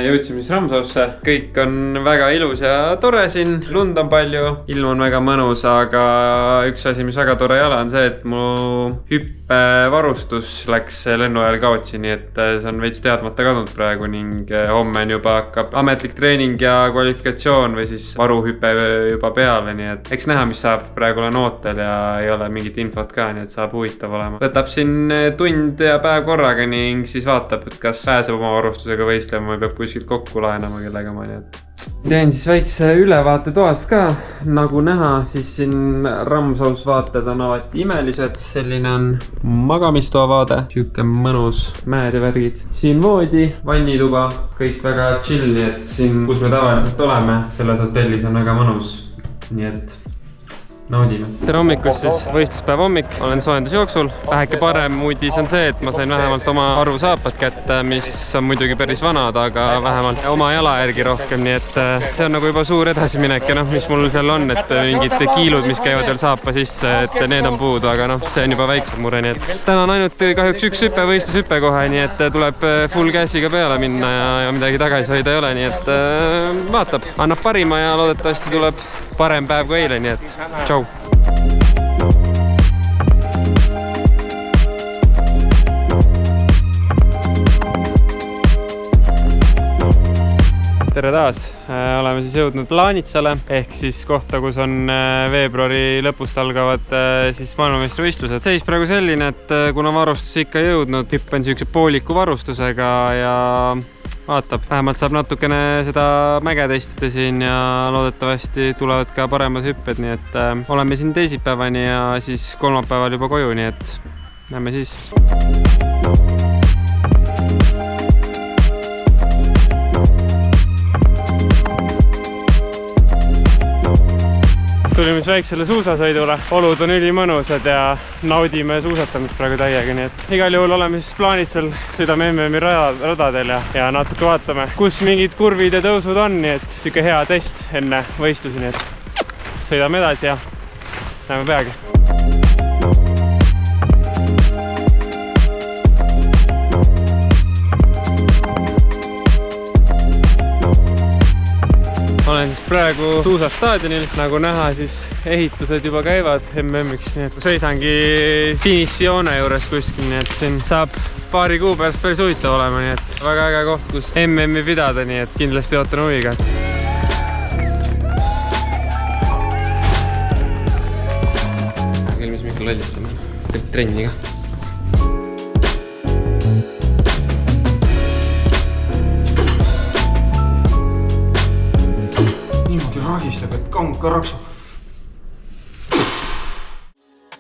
jõudsime siis Ramsausse. Kõik on väga ilus ja tore siin. Lund on palju, ilm on väga mõnus, aga üks asi, mis väga tore ei ole, on see, et mu hüppevarustus läks lennu ajal kaotsi, nii et see on veits teadmata kadunud praegu ning homme on juba hakkab ametlik treening ja kvalifikatsioon või siis varuhüpe juba peale, nii et eks näha, mis saab. Praegu olen ootel ja ei ole mingit infot ka, nii et saab huvitav olema. Võtab siin tund ja päev korraga ning siis vaatab, et kas pääseb oma varustusega võistlema või peab kuskilt kokku laenama kellega ma, nii et teen siis väikse ülevaate toast ka. Nagu näha, siis siin Ramsaus vaated on alati imelised. Selline on magamistoa vaade. Siuke mõnus mäed ja värgid. Siin voodi, vannituba, kõik väga chill, nii et siin, kus me tavaliselt oleme, selles hotellis on väga mõnus. Nii et naudime. Tere hommikust siis, võistluspäev hommik, olen soojendusjooksul. Väheke parem uudis on see, et ma sain vähemalt oma arvusaapad kätte, mis on muidugi päris vanad, aga vähemalt oma jala järgi rohkem, nii et see on nagu juba suur edasiminek ja mis mul seal on, et mingid kiilud, mis käivad veel saapa sisse, et need on puudu, aga see on juba väiksem mure, nii et täna on ainult kahjuks üks hüpe, võistlushüpe kohe, nii et tuleb full gassiga peale minna ja midagi tagasi hoida ei ole, nii et vaatab, annab parima ja loodetavasti tuleb parem päev kui eile, nii et tšau! Tere taas! Oleme siis jõudnud Plaanitsale ehk siis kohta, kus on veebruari lõpust algavad siis maailmameistrivõistlused. Seis praegu selline, et kuna varustus ikka jõudnud, hüppen siukse pooliku varustusega ja vaatab, vähemalt saab natukene seda mäge testida siin ja loodetavasti tulevad ka paremad hüpped, nii et oleme siin teisipäevani ja siis kolmapäeval juba koju, nii et näeme siis. Tulime väiksele suusasõidule, olud on ülimõnusad ja naudime suusatamist praegu täiega, nii et igal juhul oleme siis Plaanitsal, sõidame MM-i radadel ja natuke vaatame, kus mingid kurvid ja tõusud on, nii et siuke hea test enne võistlusi, nii et sõidame edasi ja näeme peagi. Olen siis praegu suusastaadionil, nagu näha, siis ehitused juba käivad MM-iks, nii et sõisangi finišijoone juures kuskil, nii et siin saab paari kuu pärast päris huvitav olema, nii et väga äge koht, kus MM-i pidada, nii et kindlasti ootan huviga. Ilmis Mikkel lollistame, trenni ka. Rahistab, et kanka raksub.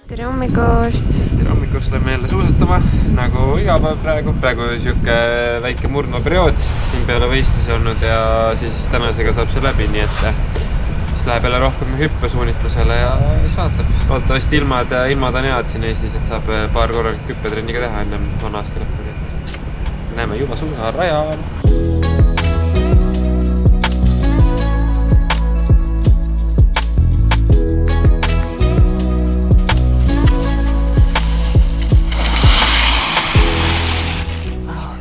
Tere hommikust! Tere hommikust lähme jälle suusatama, nagu iga päev praegu. Praegu siuke väike murdma periood, siin peale võistlusi olnud ja siis tänasega saab see läbi, nii et siis läheb jälle rohkem hüppesuunitlusele ja siis vaatab. Loodetavasti ilmad on head siin Eestis, et saab paar korralik hüppetrenni ka teha ennem vana aasta lõppu. Näeme juba suusarajal.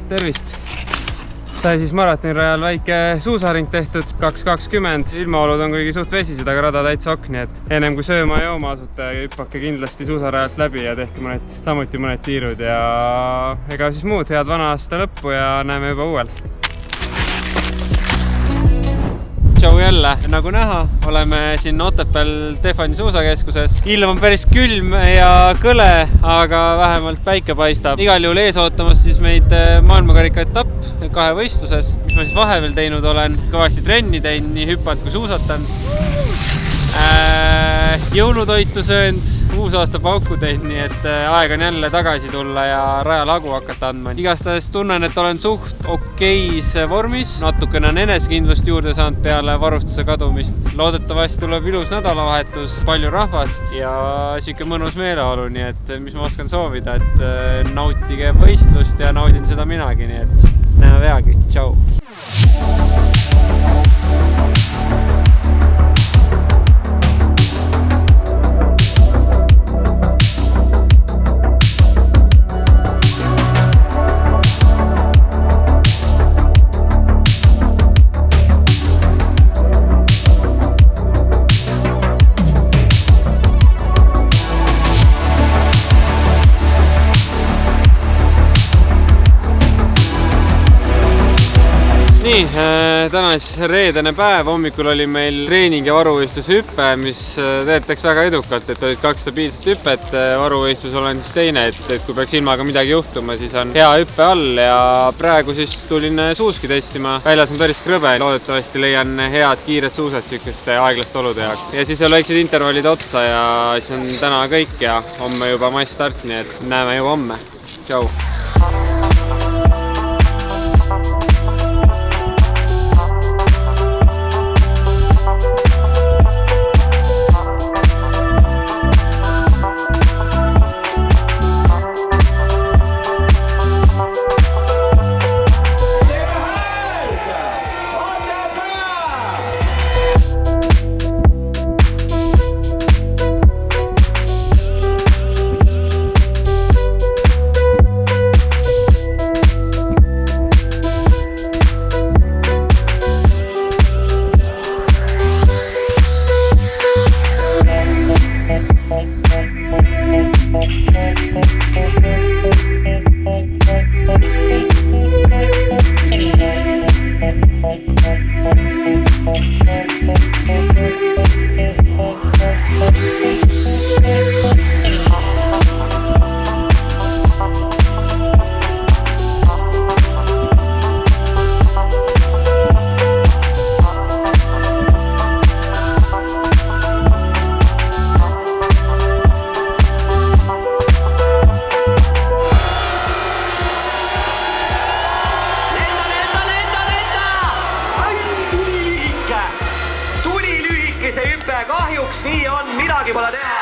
Tervist! Sai siis maratonirajal väike suusaring tehtud, 2.20. Ilmaolud on kuigi suht vesised, aga rada täitsa ok, nii et ennem kui sööma ja jooma asute, hüppake kindlasti suusarajalt läbi ja tehke samuti mõned tiirud ja ega siis muud, head vana aasta lõppu ja näeme juba uuel. Tšau jälle! Nagu näha, oleme siin Otepääl Tehvani suusakeskuses. Ilm on päris külm ja kõle, aga vähemalt päike paistab. Igal juhul ees ootamas siis meid maailmakarika etapp 2 võistluses, mis ma siis vahepeal teinud olen. Kõvasti trenni teinud, nii hüppanud kui suusatanud. Jõulutoitu söönud, uusaasta pauku teinud, nii et aeg on jälle tagasi tulla ja rajalagu hakata andma. Igastahes tunnen, et olen suht okeis vormis. Natukene on enesekindlust juurde saanud peale varustuse kadumist. Loodetavasti tuleb ilus nädalavahetus, palju rahvast ja siuke mõnus meeleolu, nii et mis ma oskan soovida, et nautige võistlust ja naudin seda minagi, nii et näeme peagi. Tšau! Nii, täna siis reedene päev, hommikul oli meil treening ja varuvõistluse hüppe, mis tegelikult läks väga edukalt, et olid 2 stabiilset hüpet, varuvõistlus olen siis teine, et kui peaks ilmaga midagi juhtuma, siis on hea hüppe all ja praegu siis tulin suuski testima. Väljas on päris krõbe, loodetavasti leian head kiired suusad sükeste aeglaste olude jaoks. Ja siis on väiksed intervallid otsa ja siis on täna kõik ja homme juba massstart, nii et näeme juba homme. Tšau! Kahjuks nii on, midagi pole teha.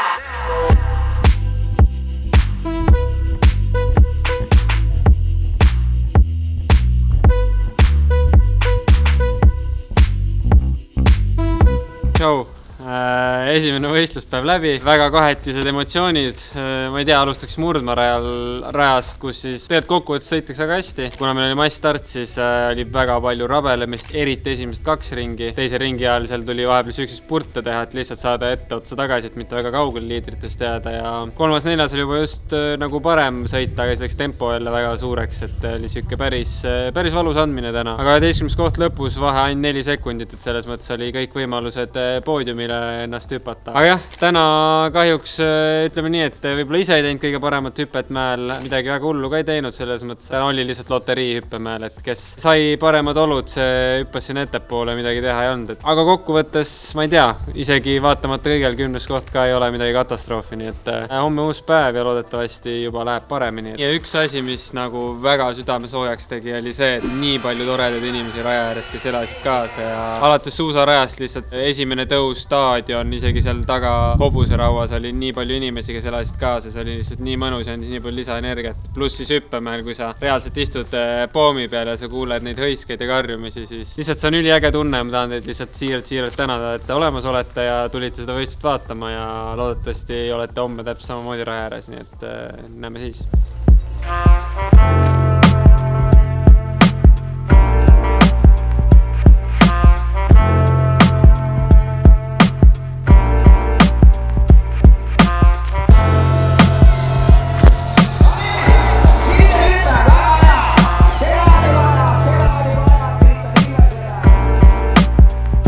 Tšau! Esimene võistluspäev läbi, väga kahetised emotsioonid, ma ei tea, alustaks murdmaarajast, kus siis tegelikult kokkuvõttes sõitaks väga hästi. Kuna meil oli massstart, siis oli väga palju rabelemist, eriti esimest 2 ringi. Teise ringi ajal seal tuli vahepeal sükses spurte teha, et lihtsalt saada ette otsa tagasi, et mitte väga kaugel liidritest jääda. Ja 3.4 oli juba just nagu parem sõita, aga siis läks tempo jälle väga suureks, et oli sükke päris valus andmine täna. Aga 11. koht lõpus, vahe ainult 4 sekundit, et selles mõttes oli kõik võimalused poodiumile ennast hüpata. Aga jah, täna kahjuks ütleme nii, et võib-olla ise ei teinud kõige paremat hüpet mäel, midagi väga hullu ka ei teinud selles mõttes. Täna oli lihtsalt loterii hüppe mäel, et kes sai paremad olud, see hüppas siin ettepoole, midagi teha ei olnud. Aga kokkuvõttes, ma ei tea, isegi vaatamata kõigel 10. koht ka ei ole midagi katastroofi, nii et homme uus päev ja loodetavasti juba läheb paremini. Ja üks asi, mis nagu väga südame soojaks tegi, oli see, et nii palju toredaid inimesi raja ääres, kes elasid kaasa ja alates suusarajast lihtsalt esimene tõus staadion, isegi seal taga hobuserauas oli nii palju inimesi, kes elasid kaasa, see oli lihtsalt nii mõnus ja andis nii palju lisaenergiat. Pluss siis hüppemäel, kui sa reaalselt istud poomi peal ja sa kuuled neid hõiskeid ja karjumisi, siis lihtsalt see on üliäge tunne. Ma tahan teid lihtsalt siiralt tänada, et te olemas olete ja tulite seda võistlust vaatama ja loodetavasti olete homme täpselt samamoodi raja ääres, nii et näeme siis.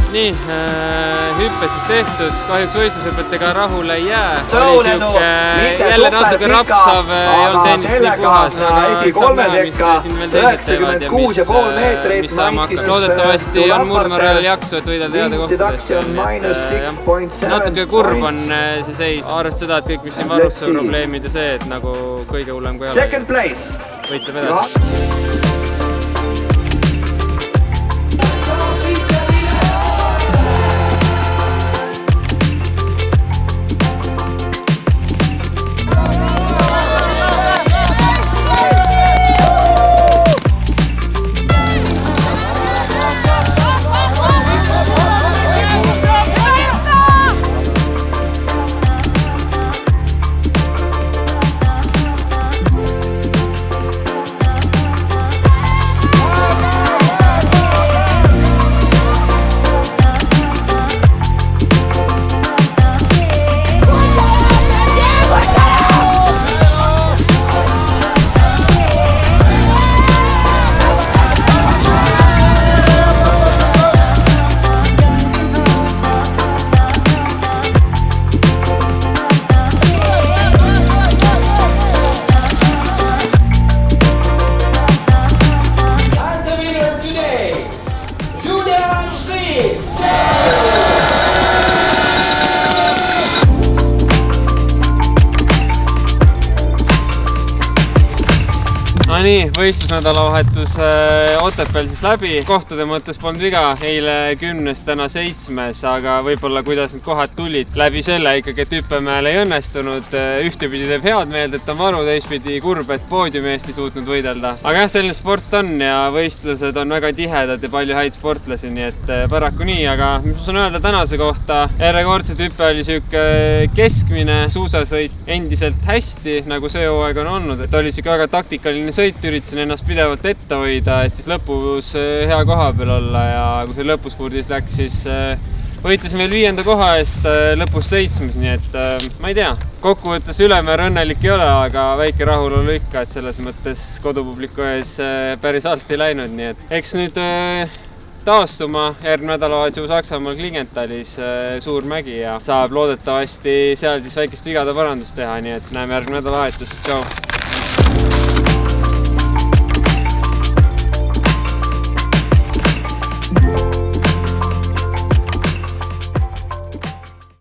Nii, hüpped siis tehtud, kahjuks võistlusõpetega rahule ei jää. Oli jälle natuke rapsav, ei olnud tennist nii puhas, aga saab näha, mis siin veel teised teevad ja mis saama hakkab. Loodetavasti on murdmaarajal jaksu, et võidelda heade kohtadest. Natuke kurb on see seis, arvest seda, et kõik, mis siin varustuse probleemid ja see, et nagu kõige hullem kui ole. Võitleb edasi. No nii, võistlusnädalavahetus Otepääl siis läbi. Kohtude mõttes polnud viga, eile 10, täna 7, aga võib-olla kuidas need kohad tulid. Läbi selle ikkagi, et Hüppemäel ei õnnestunud. Ühtepidi teeb head meeld, et on varu, teistpidi kurb, et poodiumi eest ei suutnud võidelda. Aga jah, selline sport on ja võistlused on väga tihedad ja palju häid sportlasi, nii et paraku nii, aga mis ma saan öelda tänase kohta. Järjekordselt hüpe oli siuke keskmine, suusasõit endiselt hästi, nagu see hooaeg on olnud, et oli siuke väga taktikaline sõit, üritasin ennast pidevalt ette hoida, et siis lõpus hea koha peal olla ja kui see lõpuspurdis läks, siis võitlesin veel 5. koha eest, lõpus 7, nii et ma ei tea, kokkuvõttes ülemäär õnnelik ei ole, aga väike rahulolu ikka, et selles mõttes kodupubliku ees päris alt ei läinud, nii et eks nüüd taastuma järgmine nädalavahetus Saksamaal Klingenthalis suur mägi ja saab loodetavasti seal siis väikest vigade parandust teha, nii et näeme järgmine nädalavahetus. Tšau!